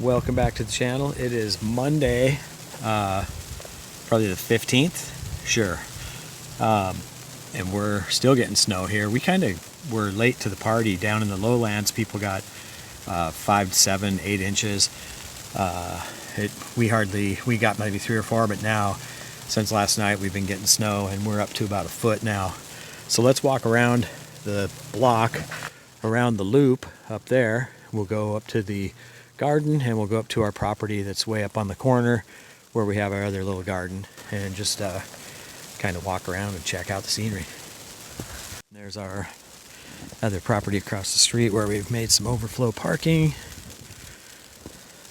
Welcome back to the channel. It is Monday, probably the 15th, sure. And we're still getting snow here. We kind of were late to the party. Down in the lowlands, people got 5, 7, 8 inches. We got maybe 3 or 4, but now, since last night, we've been getting snow, and we're up to about 1 foot now. So let's walk around the block, around the loop up there. We'll go up to the garden, and we'll go up to our property that's way up on the corner where we have our other little garden, and just kind of walk around and check out the scenery. There's our other property across the street where we've made some overflow parking.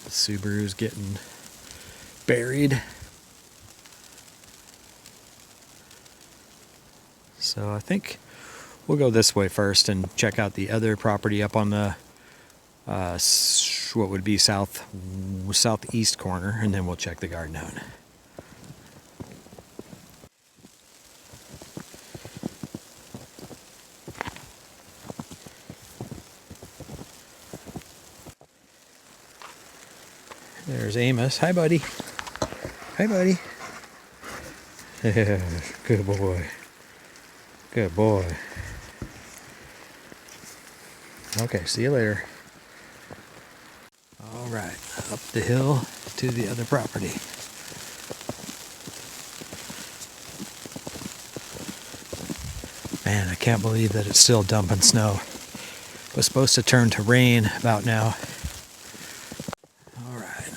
The Subaru's getting buried. So I think we'll go this way first and check out the other property up on the what would be southeast corner, and then we'll check the garden out. There's Amos. Hi, buddy. Hi, buddy. Yeah, good boy. Good boy. Okay, see you later. All right, up the hill to the other property. Man, I can't believe that it's still dumping snow. It was supposed to turn to rain about now. All right.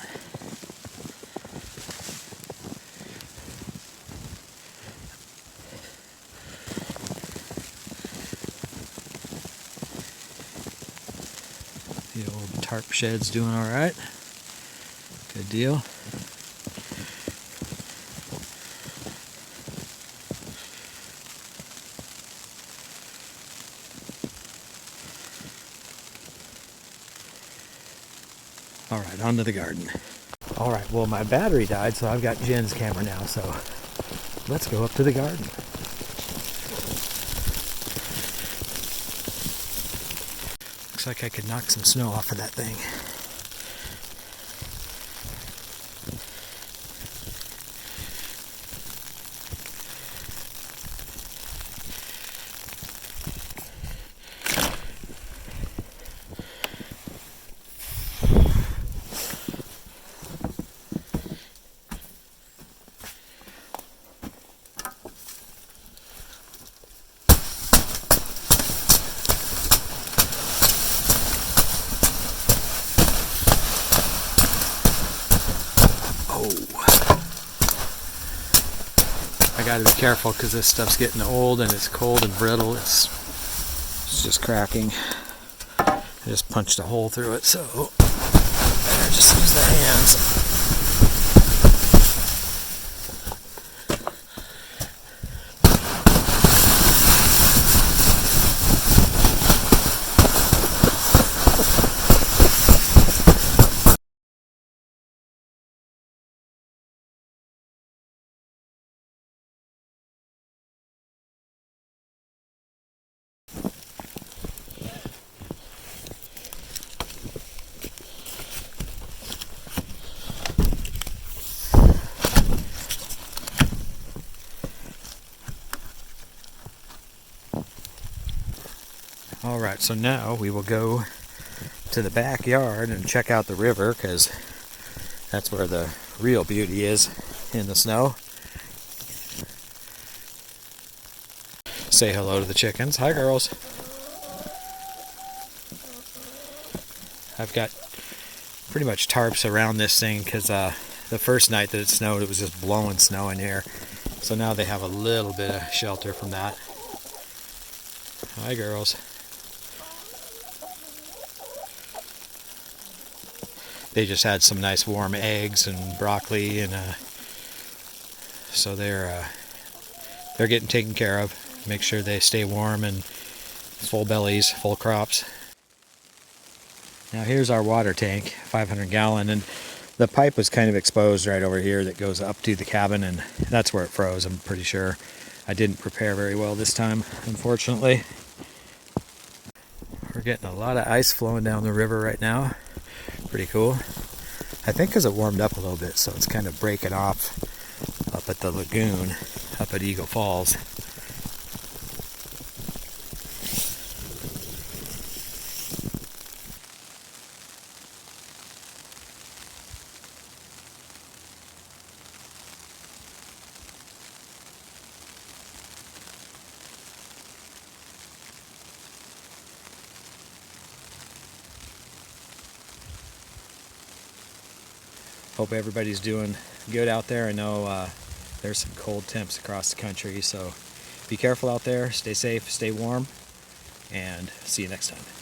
The old tarp shed's doing all right. Good deal. All right, on to the garden. All right, well, my battery died, so I've got Jen's camera now, so let's go up to the garden. Looks like I could knock some snow off of that thing. I gotta be careful because this stuff's getting old and it's cold and brittle. It's just cracking. I just punched a hole through it, so better just use the hands. Alright, so now we will go to the backyard and check out the river, because that's where the real beauty is, in the snow. Say hello to the chickens. Hi, girls. I've got pretty much tarps around this thing because the first night that it snowed, it was just blowing snow in here. So now they have a little bit of shelter from that. Hi, girls. They just had some nice warm eggs and broccoli, and so they're getting taken care of. Make sure they stay warm and full bellies, full crops. Now here's our water tank, 500 gallon, and the pipe was kind of exposed right over here that goes up to the cabin, and that's where it froze, I'm pretty sure. I didn't prepare very well this time, unfortunately. We're getting a lot of ice flowing down the river right now. Pretty cool. I think because it warmed up a little bit, so it's kind of breaking off up at the lagoon, up at Eagle Falls. Hope everybody's doing good out there. I know there's some cold temps across the country, so be careful out there, stay safe, stay warm, and see you next time.